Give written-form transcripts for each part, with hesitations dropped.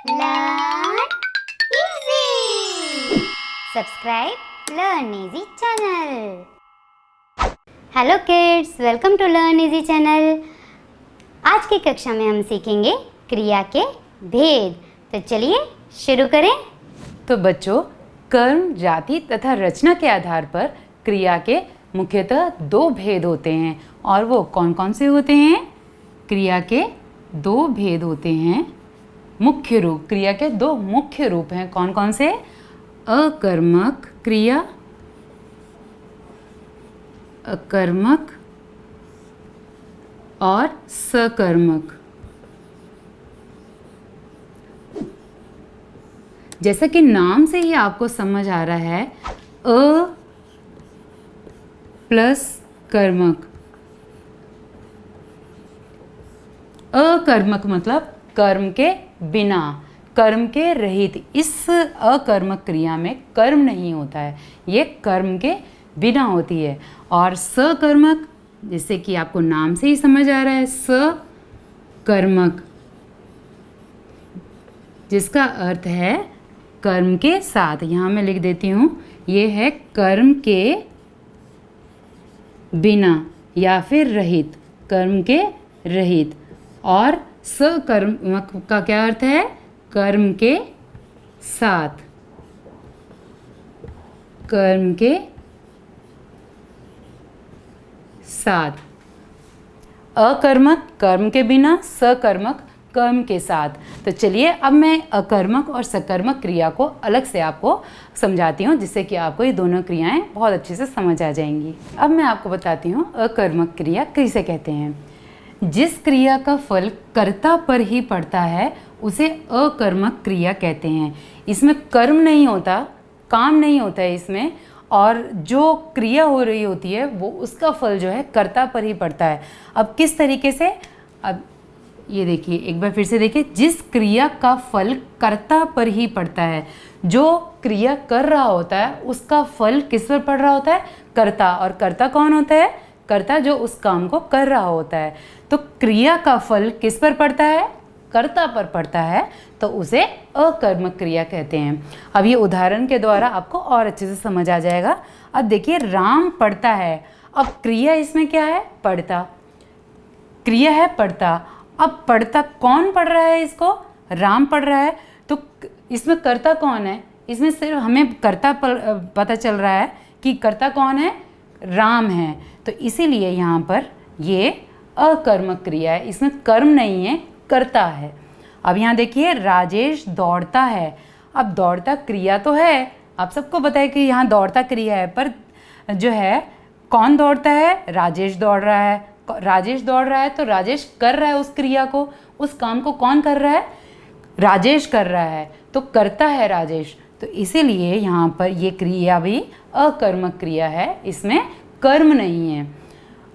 Learn easy. Subscribe Learn Easy channel. Hello kids, welcome to Learn Easy channel. आज की कक्षा में हम सीखेंगे क्रिया के भेद। तो चलिए शुरू करें। तो बच्चों, कर्म, जाति तथा रचना के आधार पर क्रिया के मुख्यतः दो भेद होते हैं। और वो कौन कौन से होते हैं? क्रिया के दो भेद होते हैं। मुख्य रूप, क्रिया के दो मुख्य रूप हैं। कौन कौन से? अकर्मक क्रिया, अकर्मक और सकर्मक। जैसा कि नाम से ही आपको समझ आ रहा है, अ प्लस कर्मक। अकर्मक मतलब कर्म के बिना, कर्म के रहित। इस अकर्मक क्रिया में कर्म नहीं होता है, ये कर्म के बिना होती है। और सकर्मक, जैसे कि आपको नाम से ही समझ आ रहा है, सकर्मक, जिसका अर्थ है कर्म के साथ। यहाँ मैं लिख देती हूँ, ये है कर्म के बिना या फिर रहित, कर्म के रहित। और सकर्मक का क्या अर्थ है? कर्म के साथ, कर्म के साथ। अकर्मक कर्म के बिना, सकर्मक कर्म के साथ। तो चलिए अब मैं अकर्मक और सकर्मक क्रिया को अलग से आपको समझाती हूँ, जिससे कि आपको ये दोनों क्रियाएं बहुत अच्छे से समझ आ जाएंगी। अब मैं आपको बताती हूँ अकर्मक क्रिया किसे कहते हैं। जिस क्रिया का फल कर्ता पर ही पड़ता है उसे अकर्मक क्रिया कहते हैं। इसमें कर्म नहीं होता, काम नहीं होता है इसमें, और जो क्रिया हो रही होती है वो उसका फल जो है कर्ता पर ही पड़ता है। अब किस तरीके से? अब ये देखिए, एक बार फिर से देखिए। जिस क्रिया का फल कर्ता पर ही पड़ता है, जो क्रिया कर रहा होता है उसका फल किस पर पड़ रहा होता है? कर्ता। और कर्ता कौन होता है? कर्ता जो उस काम को कर रहा होता है। तो क्रिया का फल किस पर पड़ता है? कर्ता पर पड़ता है, तो उसे अकर्मक क्रिया कहते हैं। अब ये उदाहरण के द्वारा आपको और अच्छे से समझ आ जाएगा। अब देखिए, राम पढ़ता है। अब क्रिया इसमें क्या है? पढ़ता। क्रिया है पढ़ता। अब पढ़ता कौन पढ़ रहा है इसको? राम पढ़ रहा है। तो इसमें कर्ता कौन है? इसमें सिर्फ हमें कर्ता पता चल रहा है कि कर्ता कौन है? राम है। तो इसीलिए यहाँ पर ये अकर्मक क्रिया है, इसमें कर्म नहीं है, कर्ता है। अब यहाँ देखिए, राजेश दौड़ता है। अब दौड़ता क्रिया तो है, आप सबको पता है कि यहाँ दौड़ता क्रिया है, पर जो है कौन दौड़ता है? राजेश दौड़ रहा है। राजेश दौड़ रहा है तो राजेश कर रहा है उस क्रिया को, उस काम को कौन कर रहा है? राजेश कर रहा है, तो करता है राजेश। तो इसीलिए यहाँ पर ये क्रिया भी अकर्मक क्रिया है, इसमें कर्म नहीं है।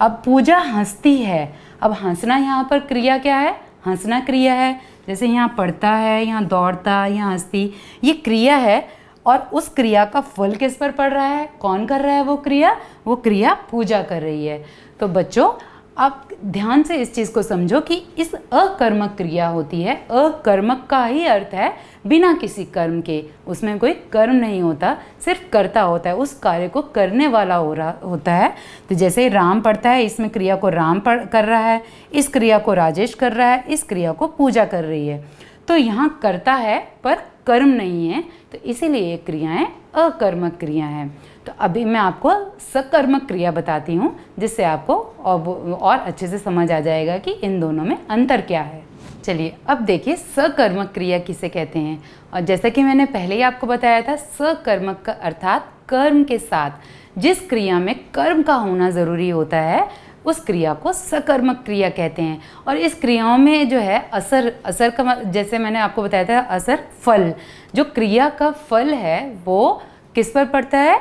अब पूजा हंसती है। अब हंसना यहाँ पर क्रिया क्या है? हंसना क्रिया है। जैसे यहाँ पढ़ता है, यहाँ दौड़ता, यहाँ हंसती, ये क्रिया है। और उस क्रिया का फल किस पर पड़ रहा है? कौन कर रहा है वो क्रिया? वो क्रिया पूजा कर रही है। तो बच्चों, आप ध्यान से इस चीज़ को समझो कि इस अकर्मक क्रिया होती है। अकर्मक का ही अर्थ है बिना किसी कर्म के, उसमें कोई कर्म नहीं होता, सिर्फ कर्ता होता है, उस कार्य को करने वाला हो रहा होता है। तो जैसे राम पढ़ता है, इसमें क्रिया को राम कर रहा है, इस क्रिया को राजेश कर रहा है, इस क्रिया को पूजा कर रही है। तो यहाँ कर्ता है पर कर्म नहीं है, तो इसीलिए ये क्रियाएं अकर्मक क्रिया हैं। तो अभी मैं आपको सकर्मक क्रिया बताती हूँ, जिससे आपको और अच्छे से समझ आ जाएगा कि इन दोनों में अंतर क्या है। चलिए अब देखिए, सकर्मक क्रिया किसे कहते हैं। और जैसा कि मैंने पहले ही आपको बताया था, सकर्मक का अर्थात कर्म के साथ। जिस क्रिया में कर्म का होना ज़रूरी होता है उस क्रिया को सकर्मक क्रिया कहते हैं। और इस क्रियाओं में जो है असर का, जैसे मैंने आपको बताया था, असर फल, जो क्रिया का फल है वो किस पर पड़ता है?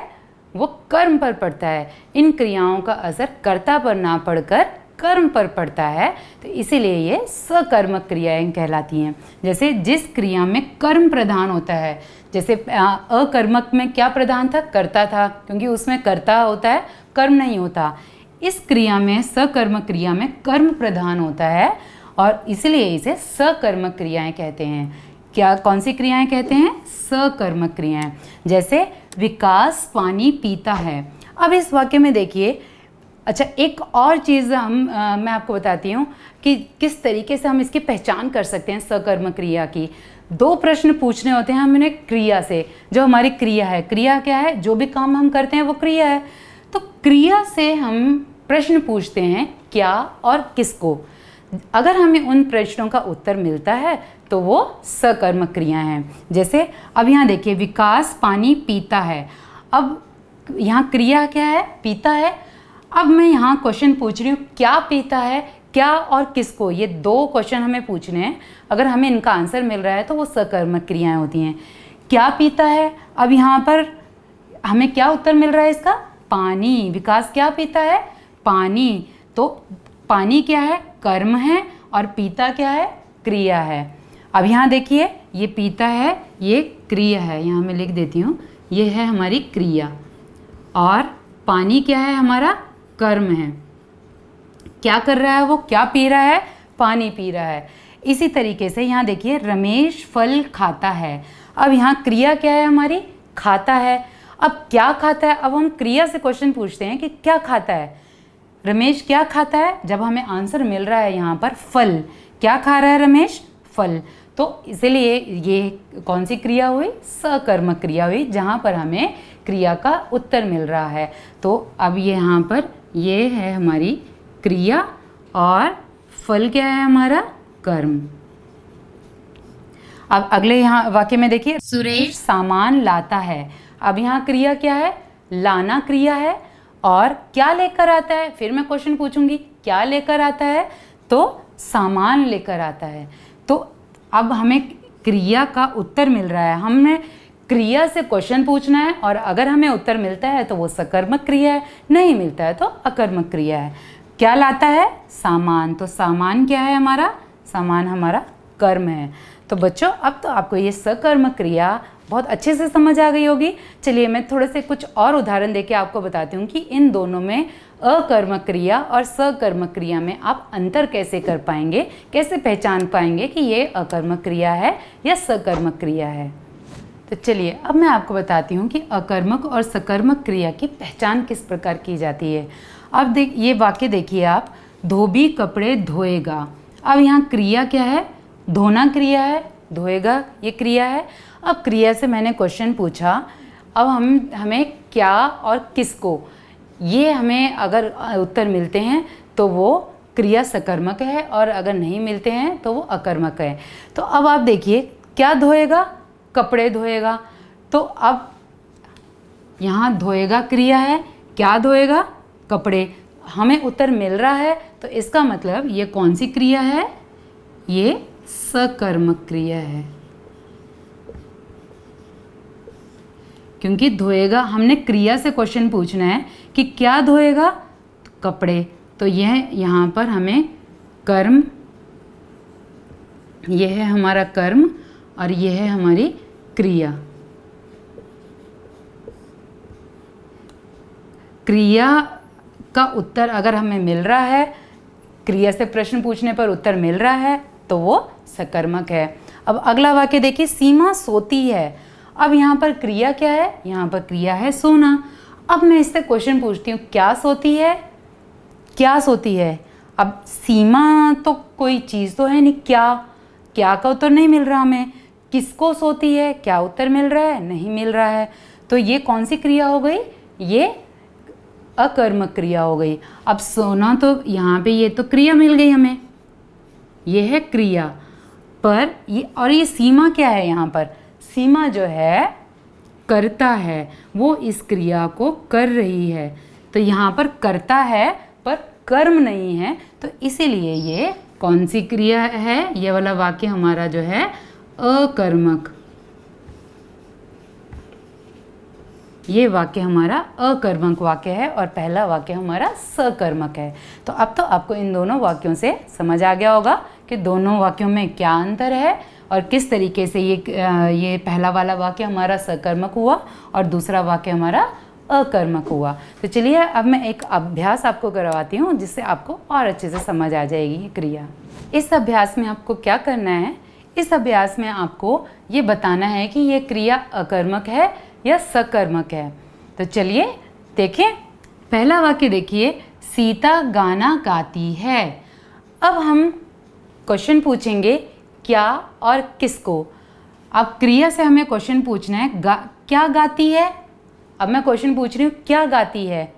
वो कर्म पर पड़ता है। इन क्रियाओं का असर कर्ता पर ना पड़कर कर्म पर पड़ता है, तो इसीलिए ये सकर्मक क्रियाएं कहलाती हैं। जैसे जिस क्रिया में कर्म प्रधान होता है, जैसे अकर्मक में क्या प्रधान था? कर्ता था, क्योंकि उसमें कर्ता होता है, कर्म नहीं होता। इस क्रिया में, सकर्मक क्रिया में कर्म प्रधान होता है और इसलिए इसे सकर्मक क्रियाएं कहते हैं। क्या कौन सी क्रियाएं कहते हैं? सकर्मक क्रियाएं। जैसे विकास पानी पीता है। अब इस वाक्य में देखिए, अच्छा एक और चीज़ मैं आपको बताती हूँ कि किस तरीके से हम इसकी पहचान कर सकते हैं सकर्मक क्रिया की। 2 प्रश्न पूछने होते हैं हमें क्रिया से, जो हमारी क्रिया है। क्रिया क्या है? जो भी काम हम करते हैं वो क्रिया है। तो क्रिया से हम प्रश्न पूछते हैं क्या और किसको। अगर हमें उन प्रश्नों का उत्तर मिलता है तो वो सकर्मक क्रिया हैं। जैसे अब यहाँ देखिए, विकास पानी पीता है। अब यहाँ क्रिया क्या है? पीता है। अब मैं यहाँ क्वेश्चन पूछ रही हूँ, क्या पीता है, क्या और किसको। ये 2 क्वेश्चन हमें पूछने हैं। अगर हमें इनका आंसर मिल रहा है तो वो सकर्मक क्रियाएं होती हैं। क्या पीता है, अब यहाँ पर हमें क्या उत्तर मिल रहा है इसका? पानी। विकास क्या पीता है? पानी। तो पानी क्या है? कर्म है, और पीता क्या है? क्रिया है। अब यहाँ देखिए, ये पीता है, ये क्रिया है। यहाँ मैं लिख देती हूँ, ये है हमारी क्रिया, और पानी क्या है? हमारा कर्म है। क्या कर रहा है वो? क्या पी रहा है? पानी पी रहा है। इसी तरीके से यहाँ देखिए, रमेश फल खाता है। अब यहाँ क्रिया क्या है हमारी? खाता है। अब क्या खाता है? अब हम क्रिया से क्वेश्चन पूछते हैं कि क्या खाता है। रमेश क्या खाता है? जब हमें आंसर मिल रहा है यहाँ पर फल, क्या खा रहा है रमेश? फल। तो इसलिए ये कौन सी क्रिया हुई? सकर्मक क्रिया हुई, जहाँ पर हमें क्रिया का उत्तर मिल रहा है। तो अब ये यहाँ पर ये है हमारी क्रिया, और फल क्या है हमारा? कर्म। अब अगले यहाँ वाक्य में देखिए, सुरेश सामान लाता है। अब यहाँ क्रिया क्या है? लाना क्रिया है, और क्या लेकर आता है? फिर मैं क्वेश्चन पूछूंगी, क्या लेकर आता है? तो सामान लेकर आता है। तो अब हमें क्रिया का उत्तर मिल रहा है। हमने क्रिया से क्वेश्चन पूछना है, और अगर हमें उत्तर मिलता है तो वो सकर्मक क्रिया है, नहीं मिलता है तो अकर्मक क्रिया है। क्या लाता है? सामान। तो सामान क्या है हमारा? सामान हमारा कर्म है। तो बच्चों, अब तो आपको ये सकर्मक क्रिया बहुत अच्छे से समझ आ गई होगी। चलिए मैं थोड़े से कुछ और उदाहरण देके आपको बताती हूँ कि इन दोनों में, अकर्मक क्रिया और सकर्मक क्रिया में आप अंतर कैसे कर पाएंगे, कैसे पहचान पाएंगे कि ये अकर्मक क्रिया है या सकर्मक क्रिया है। तो चलिए अब मैं आपको बताती हूँ कि अकर्मक और सकर्मक क्रिया की पहचान किस प्रकार की जाती है। अब ये वाक्य देखिए आप, धोबी कपड़े धोएगा। अब यहाँ क्रिया क्या है? धोना क्रिया है, धोएगा ये क्रिया है। अब क्रिया से मैंने क्वेश्चन पूछा, अब हमें क्या और किसको, ये हमें अगर उत्तर मिलते हैं तो वो क्रिया सकर्मक है, और अगर नहीं मिलते हैं तो वो अकर्मक है। तो अब आप देखिए, क्या धोएगा? कपड़े धोएगा। तो अब यहाँ धोएगा क्रिया है, क्या धोएगा? कपड़े। हमें उत्तर मिल रहा है, तो इसका मतलब ये कौन सी क्रिया है? ये सकर्मक क्रिया है, क्योंकि धोएगा, हमने क्रिया से क्वेश्चन पूछना है कि क्या धोएगा? कपड़े। तो यह यहाँ पर हमें कर्म, यह है हमारा कर्म, और यह है हमारी क्रिया। क्रिया का उत्तर अगर हमें मिल रहा है, क्रिया से प्रश्न पूछने पर उत्तर मिल रहा है, तो वो सकर्मक है। अब अगला वाक्य देखिए, सीमा सोती है। अब यहाँ पर क्रिया क्या है? यहाँ पर क्रिया है सोना। अब मैं इससे क्वेश्चन पूछती हूँ, क्या सोती है? क्या सोती है? अब सीमा तो कोई चीज़ तो है नहीं, क्या का उत्तर नहीं मिल रहा हमें। किसको सोती है? क्या उत्तर मिल रहा है? नहीं मिल रहा है। तो ये कौन सी क्रिया हो गई? ये अकर्मक क्रिया हो गई। अब सोना, तो यहाँ पे ये तो क्रिया मिल गई हमें, ये है क्रिया, पर ये, और ये सीमा क्या है? यहाँ पर सीमा जो है करता है, वो इस क्रिया को कर रही है। तो यहाँ पर करता है पर कर्म नहीं है, तो इसीलिए ये कौन सी क्रिया है? ये वाला वाक्य हमारा जो है अकर्मक, ये वाक्य हमारा अकर्मक वाक्य है, और पहला वाक्य हमारा सकर्मक है। तो अब तो आपको इन दोनों वाक्यों से समझ आ गया होगा कि दोनों वाक्यों में क्या अंतर है, और किस तरीके से ये पहला वाला वाक्य हमारा सकर्मक हुआ और दूसरा वाक्य हमारा अकर्मक हुआ। तो चलिए अब मैं एक अभ्यास आपको करवाती हूँ, जिससे आपको और अच्छे से समझ आ जाएगी ये क्रिया। इस अभ्यास में आपको क्या करना है, इस अभ्यास में आपको ये बताना है कि ये क्रिया अकर्मक है या सकर्मक है। तो चलिए देखें, पहला वाक्य देखिए, सीता गाना गाती है। अब हम क्वेश्चन पूछेंगे क्या और किसको। अब क्रिया से हमें क्वेश्चन पूछना है क्या गाती है। अब मैं क्वेश्चन पूछ रही हूँ क्या गाती है,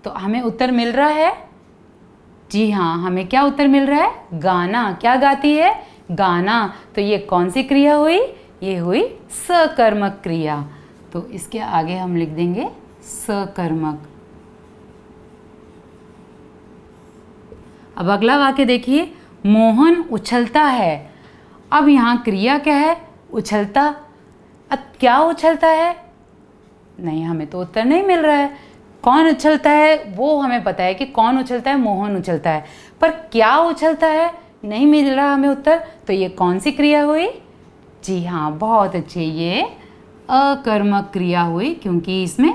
तो हमें उत्तर मिल रहा है, जी हाँ, हमें क्या उत्तर मिल रहा है, गाना। क्या गाती है, गाना। तो ये कौन सी क्रिया हुई, ये हुई सकर्मक क्रिया। तो इसके आगे हम लिख देंगे सकर्मक। अब अगला वाक्य देखिए, मोहन उछलता है। अब यहाँ क्रिया क्या है, उछलता। अब क्या उछलता है, नहीं, हमें तो उत्तर नहीं मिल रहा है। कौन उछलता है वो हमें पता है कि कौन उछलता है, मोहन उछलता है, पर क्या उछलता है नहीं मिल रहा हमें उत्तर। तो ये कौन सी क्रिया हुई, जी हाँ, बहुत अच्छे, ये अकर्मक क्रिया हुई, क्योंकि इसमें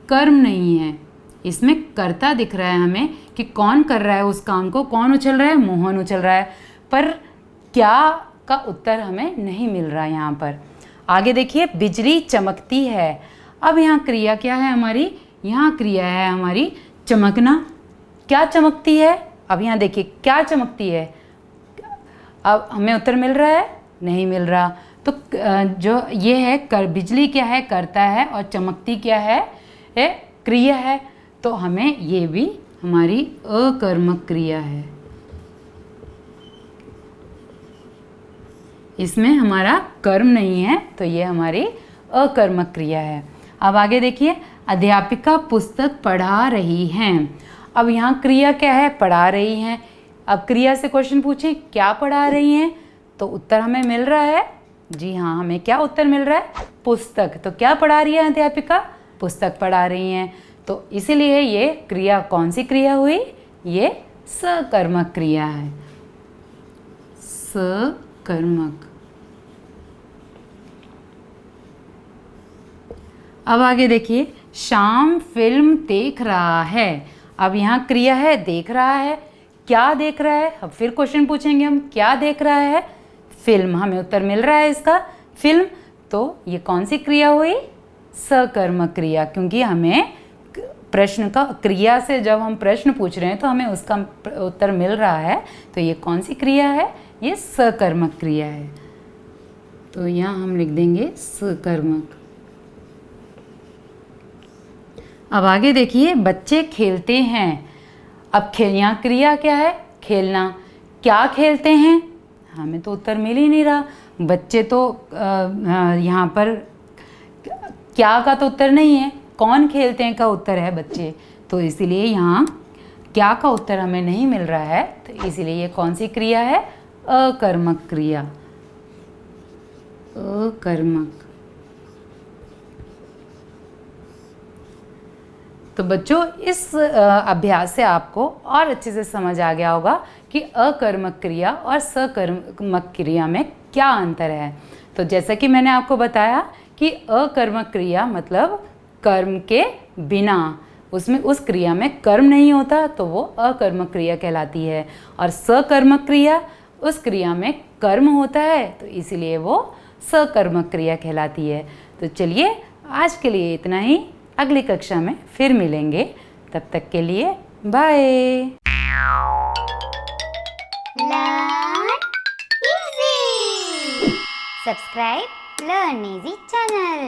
कर्म नहीं है, इसमें कर्ता दिख रहा है हमें कि कौन कर रहा है उस काम को, कौन उछल रहा है, मोहन उछल रहा है, पर क्या का उत्तर हमें नहीं मिल रहा है यहाँ पर। आगे देखिए, बिजली चमकती है। अब यहाँ क्रिया क्या है हमारी, यहाँ क्रिया है हमारी चमकना। क्या चमकती है, अब यहाँ देखिए क्या चमकती है, अब हमें उत्तर मिल रहा है, नहीं मिल रहा। तो जो ये है बिजली क्या है, करता है, और चमकती क्या है, क्रिया है। तो हमें ये भी हमारी अकर्मक क्रिया है, इसमें हमारा कर्म नहीं है, तो ये हमारी अकर्मक क्रिया है। अब आगे देखिए, अध्यापिका पुस्तक पढ़ा रही हैं। अब यहाँ क्रिया क्या है, पढ़ा रही हैं। अब क्रिया से क्वेश्चन पूछें क्या पढ़ा रही हैं, तो उत्तर हमें मिल रहा है, जी हाँ, हमें क्या उत्तर मिल रहा है, पुस्तक। तो क्या पढ़ा रही है अध्यापिका, पुस्तक पढ़ा रही हैं। तो इसीलिए ये क्रिया कौन सी क्रिया हुई, ये सकर्मक क्रिया है, सकर्मक। अब आगे देखिए, शाम फिल्म देख रहा है। अब यहाँ क्रिया है देख रहा है, क्या देख रहा है, अब फिर क्वेश्चन पूछेंगे हम क्या देख रहा है, फिल्म। हमें उत्तर मिल रहा है इसका, फिल्म। तो ये कौन सी क्रिया हुई, सकर्मक क्रिया, क्योंकि हमें प्रश्न का, क्रिया से जब हम प्रश्न पूछ रहे हैं तो हमें उसका उत्तर मिल रहा है। तो ये कौन सी क्रिया है, ये सकर्मक क्रिया है। तो यहाँ हम लिख देंगे सकर्मक। अब आगे देखिए, बच्चे खेलते हैं। अब यहाँ क्रिया क्या है, खेलना। क्या खेलते हैं, हमें तो उत्तर मिल ही नहीं रहा। बच्चे तो यहाँ पर क्या का तो उत्तर नहीं है, कौन खेलते हैं का उत्तर है बच्चे। तो इसीलिए यहाँ क्या का उत्तर हमें नहीं मिल रहा है। तो इसीलिए ये कौन सी क्रिया है, अकर्मक क्रिया, अकर्मक। तो बच्चों, इस अभ्यास से आपको और अच्छे से समझ आ गया होगा कि अकर्मक क्रिया और सकर्मक क्रिया में क्या अंतर है। तो जैसा कि मैंने आपको बताया कि अकर्मक क्रिया मतलब कर्म के बिना, उसमें उस क्रिया में कर्म नहीं होता, तो वो अकर्मक क्रिया कहलाती है। और सकर्मक क्रिया, उस क्रिया में कर्म होता है, तो इसीलिए वो सकर्मक क्रिया कहलाती है। तो चलिए आज के लिए इतना ही, अगली कक्षा में फिर मिलेंगे, तब तक के लिए bye. Learn easy. Subscribe Learn Easy channel.